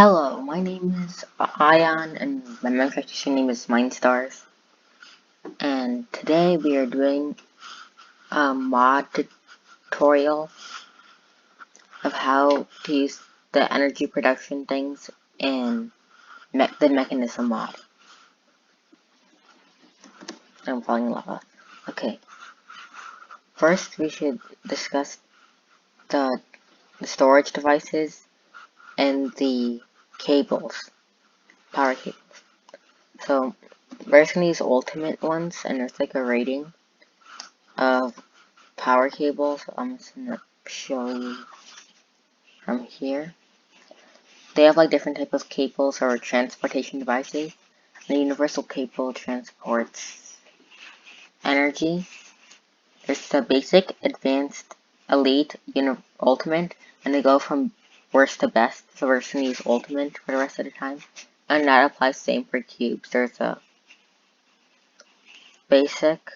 Hello, my name is Ion and my Minecraft username is Minestars. And today we are doing a mod tutorial of how to use the energy production things in the mechanism mod. I'm falling in lava. Okay, first we should discuss the storage devices and the cables, power cables. So we're just gonna use ultimate ones, and there's like a rating of power cables. I'm just gonna show you from here. They have like different type of cables or transportation devices. The universal cable transports energy. There's the basic, advanced, elite, ultimate, and they go from worst to best. So we're just gonna use ultimate for the rest of the time. And that applies same for cubes. There's a basic,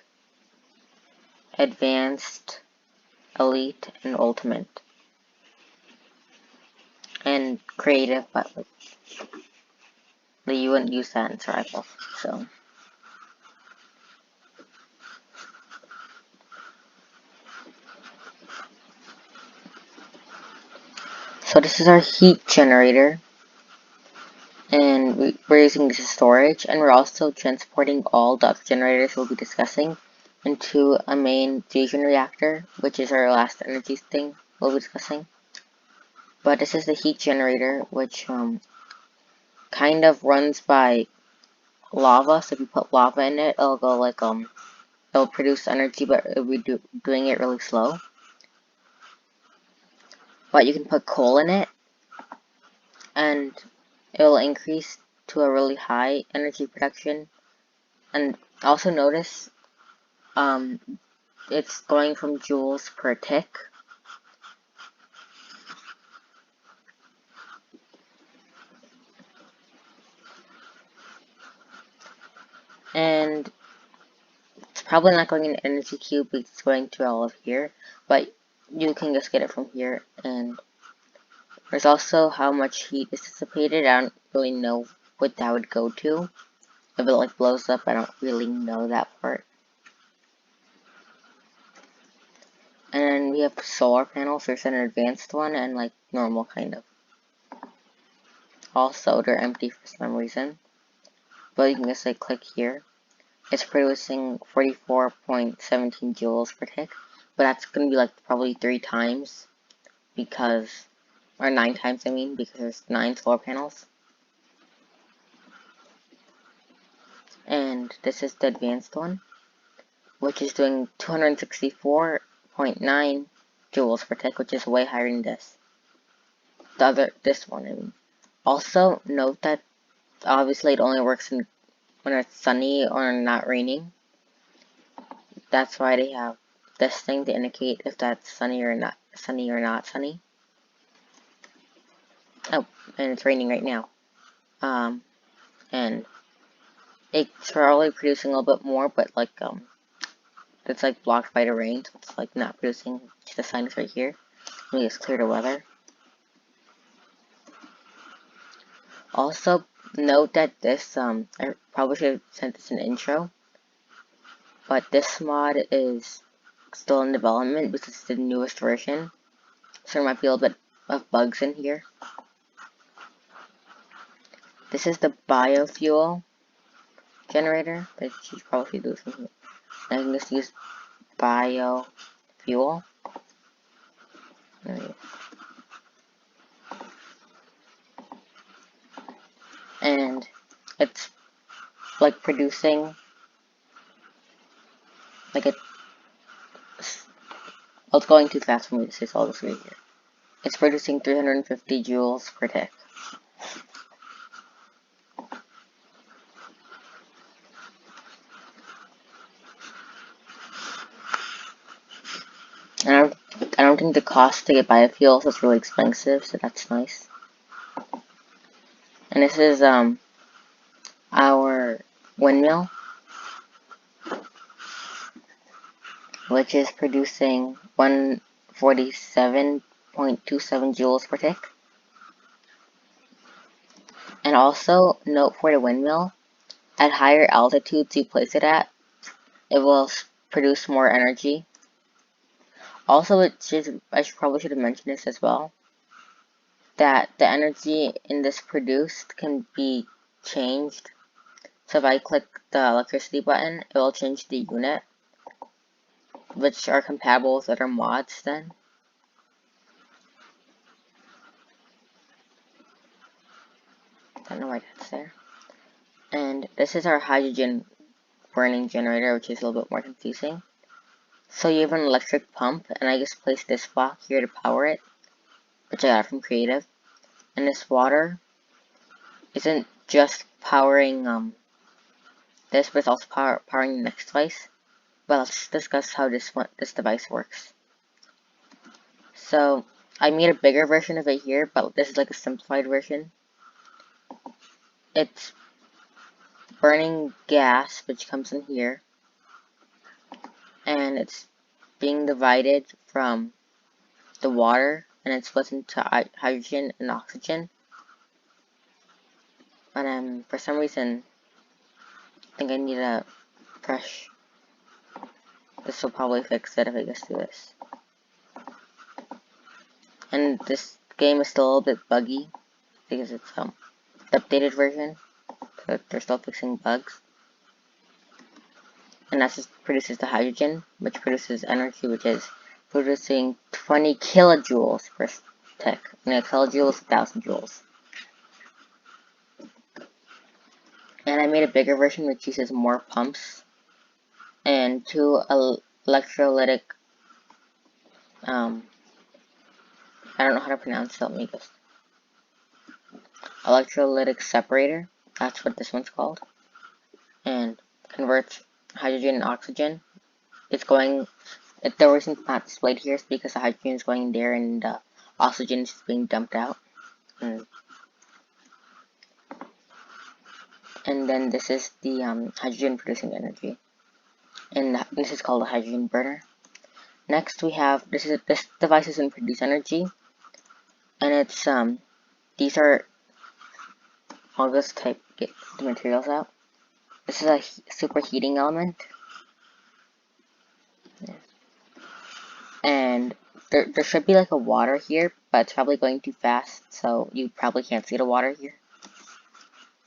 advanced, elite, and ultimate. And creative, but you wouldn't use that in survival. So this is our heat generator, and we're using this as storage, and we're also transporting all the other generators we'll be discussing into a main fusion reactor, which is our last energy thing we'll be discussing. But this is the heat generator, which kind of runs by lava. So if you put lava in it, it'll go like it'll produce energy, but it'll be doing it really slow. But you can put coal in it, and it will increase to a really high energy production. And also notice it's going from joules per tick. And it's probably not going in energy cube, it's going to all of here, but you can just get it from here. And there's also how much heat is dissipated. I don't really know what that would go to. If it like blows up, I don't really know that part. And then we have solar panels. There's an advanced one and like normal kind of. Also, they're empty for some reason. But you can just like click here. It's producing 44.17 joules per tick. But that's gonna be like probably 3 times because, or 9 times I mean, because there's 9 solar panels. And this is the advanced one, which is doing 264.9 joules per tick, which is way higher than this. This one, I mean. Also, note that obviously it only works when it's sunny or not raining. That's why they have this thing to indicate if that's sunny or not sunny. Oh, and it's raining right now. And it's probably producing a little bit more, but like it's like blocked by the rain, so it's like not producing to the sign is right here. Let me just clear the weather. Also, note that this I probably should have sent this in the intro, but this mod is still in development because it's the newest version, so there might be a little bit of bugs in here. This is the biofuel generator that you probably do something. I can just use biofuel. And it's like producing like well, it's going too fast for me to say all this right here. It's producing 350 joules per tick. And I don't think the cost to get biofuels is really expensive, so that's nice. And this is our windmill, which is producing 147.27 joules per tick. And also, note for the windmill, at higher altitudes you place it at, it will produce more energy. Also, I probably should have mentioned this as well, that the energy in this produced can be changed. So if I click the electricity button, it will change the unit, which are compatible with other mods then. Don't know why that's there. And this is our hydrogen burning generator, which is a little bit more confusing. So you have an electric pump, and I just placed this block here to power it, which I got from Creative. And this water isn't just powering this, but it's also powering the next device. But let's discuss how this device works. So I made a bigger version of it here, but this is like a simplified version. It's burning gas, which comes in here, and it's being divided from the water, and it's split into hydrogen and oxygen. And for some reason, I think I need a brush. This will probably fix it if I just do this. And this game is still a little bit buggy because it's the updated version, so they're still fixing bugs. And that just produces the hydrogen, which produces energy, which is producing 20 kilojoules per tick. And a kilojoule is 1,000 joules. And I made a bigger version which uses more pumps and two electrolytic, I don't know how to pronounce it, let me just, electrolytic separator, that's what this one's called, and converts hydrogen and oxygen. The reason it's not displayed here is because the hydrogen is going there and the oxygen is being dumped out. And then this is the hydrogen producing energy, and this is called a hydrogen burner. Next we have, this device doesn't produce energy, and it's these are, I'll just get the materials out. This is a superheating element, and there should be like a water here, but it's probably going too fast, so you probably can't see the water here.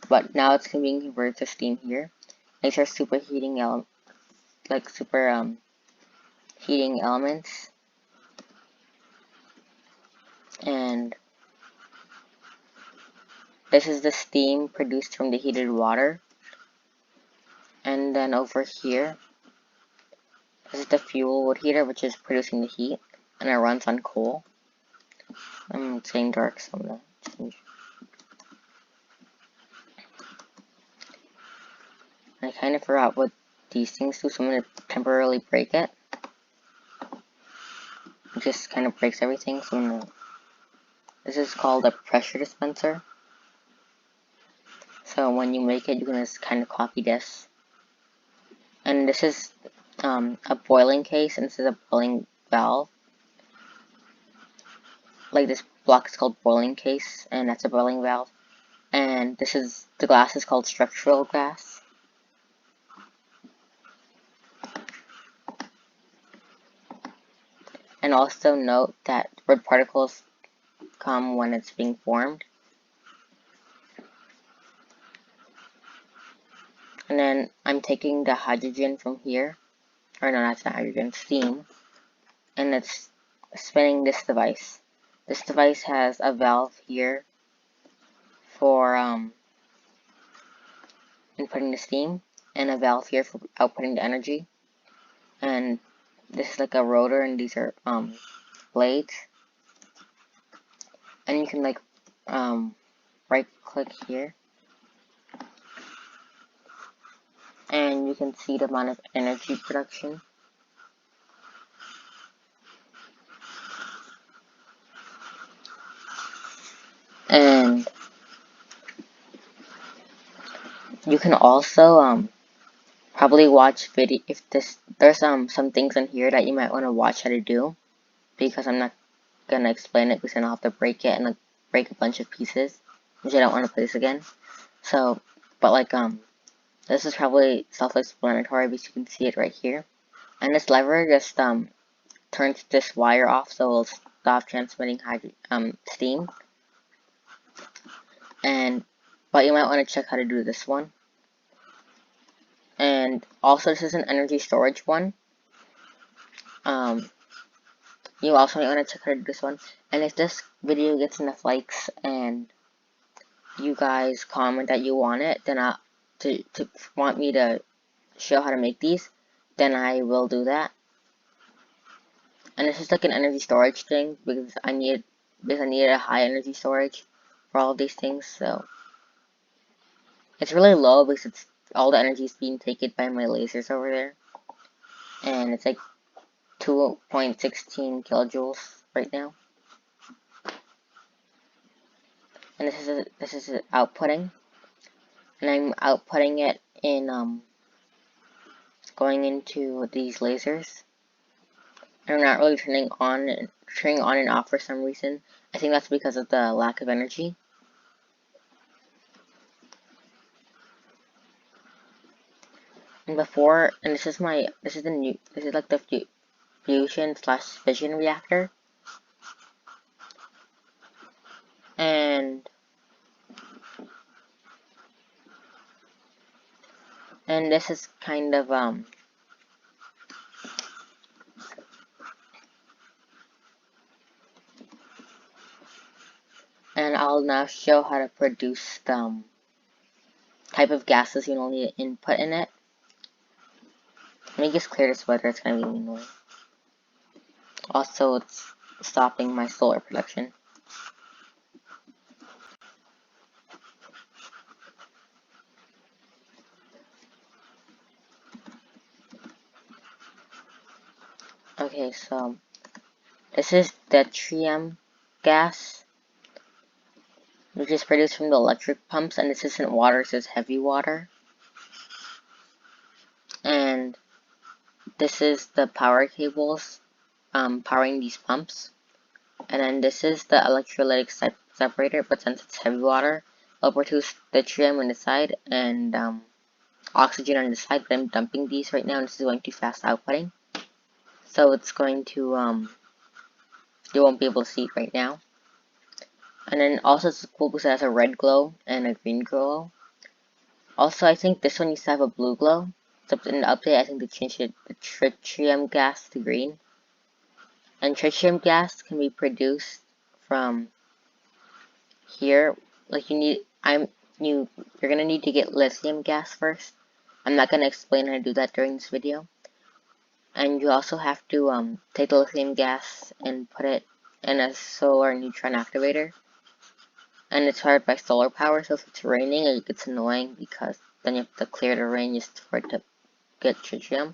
But now it's being converted to steam here. These are superheating heating elements, and this is the steam produced from the heated water. And then over here, this is the fuel wood heater, which is producing the heat, and it runs on coal. I'm saying dark, so I'm gonna change. I kind of forgot what these things do, so I'm gonna temporarily break it. It just kind of breaks everything, so I'm gonna... This is called a pressure dispenser. So when you make it, you can just kind of copy this. And this is a boiling case, and this is a boiling valve. Like this block is called boiling case, and that's a boiling valve. And this is, the glass is called structural glass. And also note that wood particles come when it's being formed. And then I'm taking the hydrogen from here, or no, that's not hydrogen, steam, and it's spinning this device. This device has a valve here for inputting the steam, and a valve here for outputting the energy. And this is like a rotor, and these are blades. And you can like right click here, and you can see the amount of energy production. And you can also probably watch video if there's some things in here that you might want to watch how to do, because I'm not gonna explain it because then I'll have to break it and like break a bunch of pieces, which I don't want to play this again. So, but like, this is probably self-explanatory because you can see it right here. And this lever just, turns this wire off, so it'll stop transmitting steam. But you might want to check how to do this one. And also, this is an energy storage one. You also might want to check how to do this one. And if this video gets enough likes and you guys comment that you want it, then to want me to show how to make these, then I will do that. And this is like an energy storage thing because I needed a high energy storage for all of these things. So it's really low because all the energy is being taken by my lasers over there, and it's like 2.16 kilojoules right now. And this is outputting, and I'm outputting it in going into these lasers. And I'm not really turning on and off for some reason. I think that's because of the lack of energy. And this is like the fusion/fission reactor. And this is kind of and I'll now show how to produce the type of gases you'll need to input in it. Let me just clear this weather, it's gonna be annoying. Also, it's stopping my solar production. Okay, so this is deuterium gas, which is produced from the electric pumps, and this isn't water, this is heavy water. And this is the power cables powering these pumps. And then this is the electrolytic separator, but since it's heavy water, it'll produce deuterium on the side and oxygen on the side, but I'm dumping these right now, and this is going to fast outputting. So it's going to, you won't be able to see it right now. And then also it's cool because it has a red glow and a green glow. Also, I think this one used to have a blue glow. So in the update, I think they changed the tritium gas to green. And tritium gas can be produced from here. Like you're gonna need to get lithium gas first. I'm not gonna explain how to do that during this video. And you also have to take the lithium gas and put it in a solar neutron activator. And it's powered by solar power, so if it's raining, it gets annoying because then you have to clear the rain just for it to get tritium.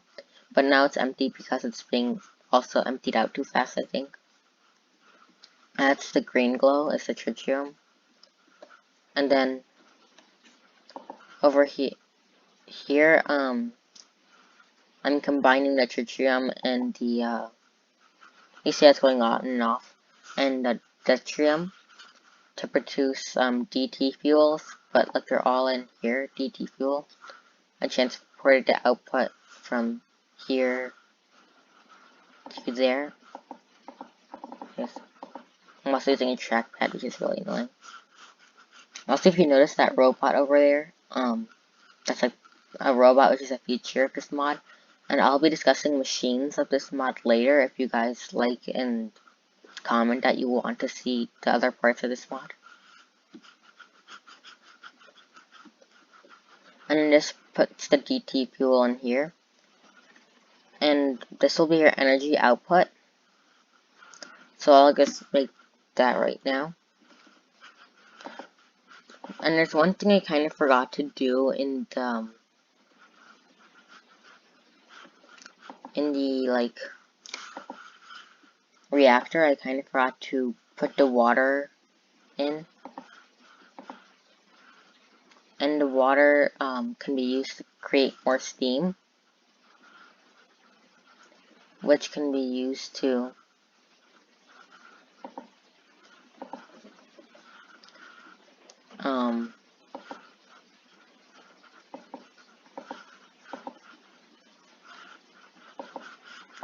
But now it's empty because it's being also emptied out too fast, I think. And that's the green glow, is the tritium. And then over here, I'm combining the tritium and the, you see it's going on and off, and the deuterium to produce DT fuels, but like they're all in here, DT fuel. I transported the output from here to there. Yes. I'm also using a trackpad, which is really annoying. Also, if you notice that robot over there, that's like a robot, which is a feature of this mod. And I'll be discussing machines of this mod later if you guys like and comment that you want to see the other parts of this mod. And then this puts the DT fuel in here. And this will be your energy output. So I'll just make that right now. And there's one thing I kind of forgot to do in the like reactor. I kind of forgot to put the water in. And the water can be used to create more steam, which can be used to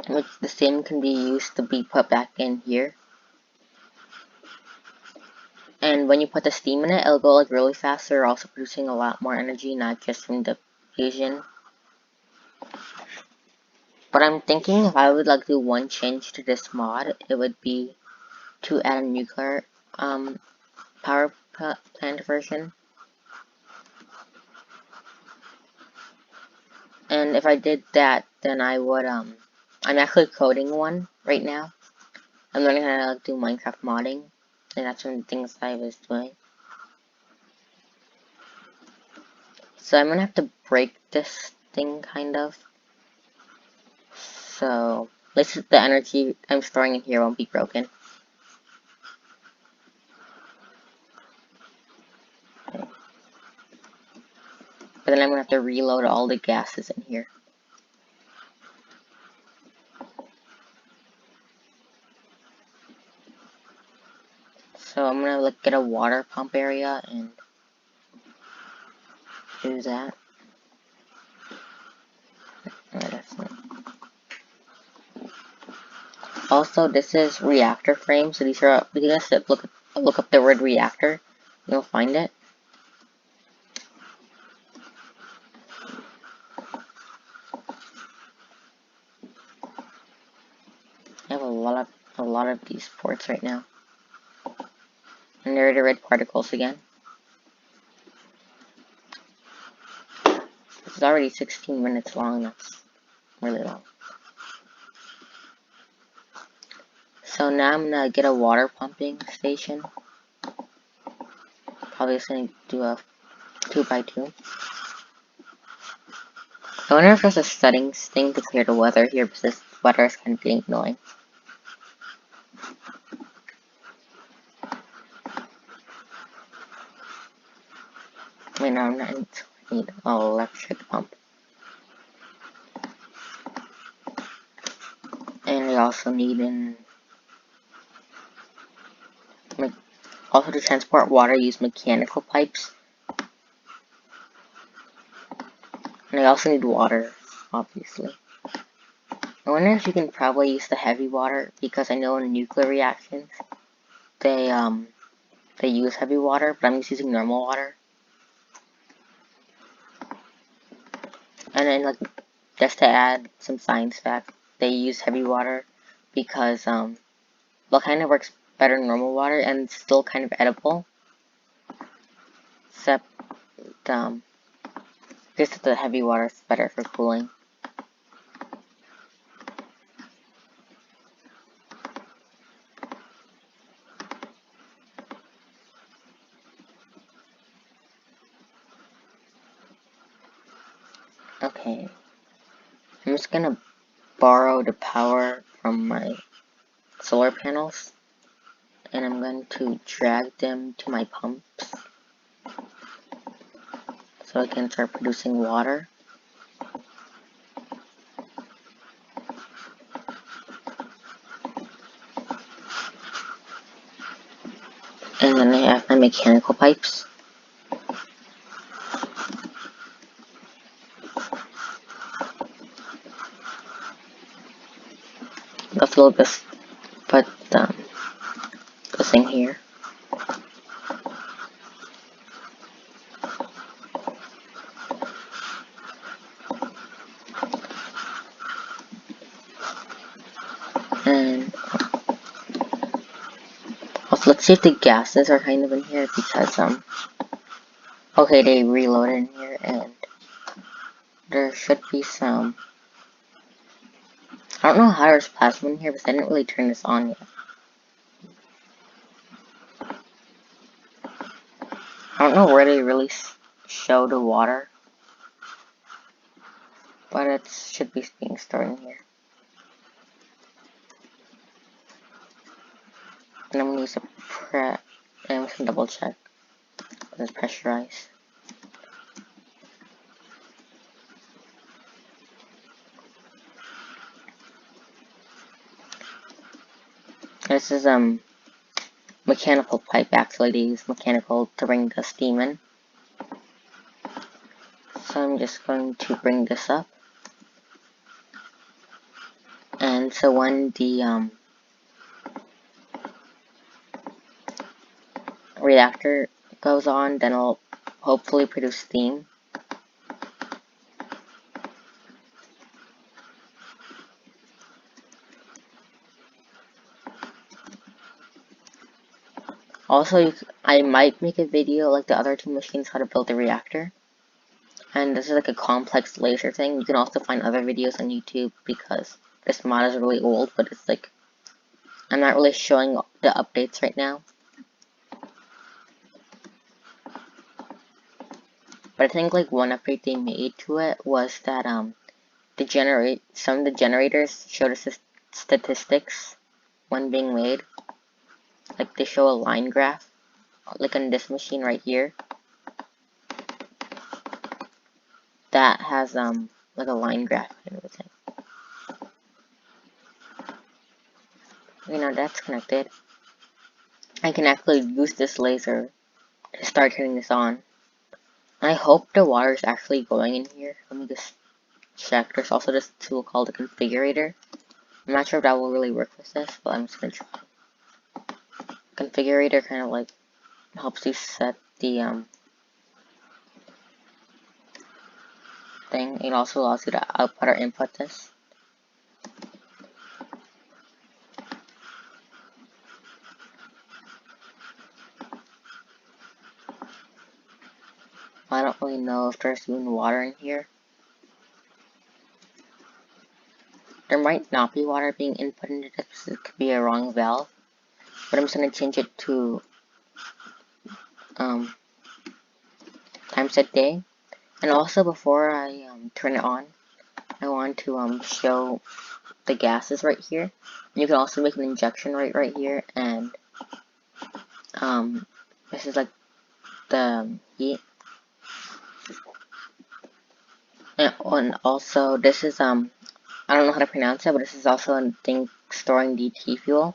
which the same can be used to be put back in here. And when you put the steam in it, it'll go like really fast, so you're also producing a lot more energy, not just from the fusion. But I'm thinking if I would like do one change to this mod, it would be to add a nuclear power plant version. And if I did that, then I would I'm actually coding one right now. I'm learning how to like, do Minecraft modding, and that's one of the things I was doing. So I'm gonna have to break this thing kind of. So at least the energy I'm storing in here won't be broken. Okay. But then I'm gonna have to reload all the gases in here. So I'm gonna like get a water pump area and do that. That's nice. Also, this is reactor frame, so these are you guys look up the word reactor, you'll find it. I have a lot of these ports right now. And there are the red particles again. This is already 16 minutes long, that's really long. So now I'm gonna get a water pumping station. Probably just gonna do a 2x2. I wonder if there's a settings thing to clear the weather here, because this weather is kind of getting annoying. Wait, no, I'm not. I need an electric pump. And I also need also to transport water, use mechanical pipes. And I also need water, obviously. I wonder if you can probably use the heavy water, because I know in nuclear reactions, they use heavy water, but I'm just using normal water. And then, like, just to add some science fact, they use heavy water because, well, kind of works better than normal water, and it's still kind of edible. Except, just the heavy water is better for cooling. Okay. I'm just gonna borrow the power from my solar panels, and I'm going to drag them to my pumps so I can start producing water. And then I have my mechanical pipes. Let's load this, put this in here. And also, let's see if the gases are kind of in here, because okay, they reloaded in here, and there should be some. I don't know how there's plasma in here, because I didn't really turn this on yet. I don't know where they really show the water, but it should be being stored in here. And I'm gonna use and I'm just gonna double check. It's pressurized. This is mechanical pipe. Actually, they use mechanical to bring the steam in. So I'm just going to bring this up. And so when the reactor goes on, then it'll hopefully produce steam. Also, I might make a video like the other two machines how to build the reactor. And this is like a complex laser thing. You can also find other videos on YouTube because this mod is really old, but it's like, I'm not really showing the updates right now. But I think like one update they made to it was that some of the generators showed us the statistics when being made. Like they show a line graph, like on this machine right here. That has like a line graph and everything. You know, that's connected. I can actually use this laser to start turning this on. I hope the water is actually going in here. Let me just check. There's also this tool called the configurator. I'm not sure if that will really work with this, but I'm just gonna try. Configurator kind of like helps you set the thing. It also allows you to output or input this. I don't really know if there's even water in here. There might not be water being input into this. It could be a wrong valve. But I'm just gonna change it to time set day. And also before I turn it on, I want to show the gases right here. You can also make an injection rate right here, and this is like the heat. And also this is I don't know how to pronounce it, but this is also a thing storing DT fuel.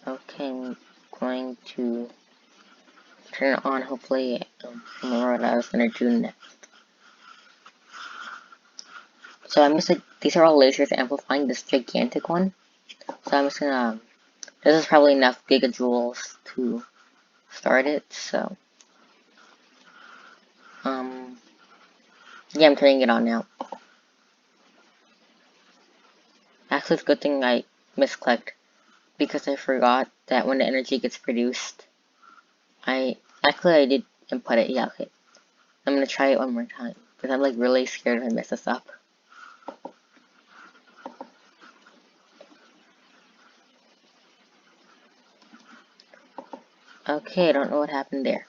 Okay, I'm going to turn it on. Hopefully, remember what I was gonna do next. So I'm just like, these are all lasers amplifying this gigantic one. So I'm just gonna, this is probably enough gigajoules to start it, so. Yeah, I'm turning it on now. Actually, it's a good thing I misclicked, because I forgot that when the energy gets produced, I did input it, yeah, okay. I'm gonna try it one more time, because I'm like really scared if I mess this up. Okay, I don't know what happened there.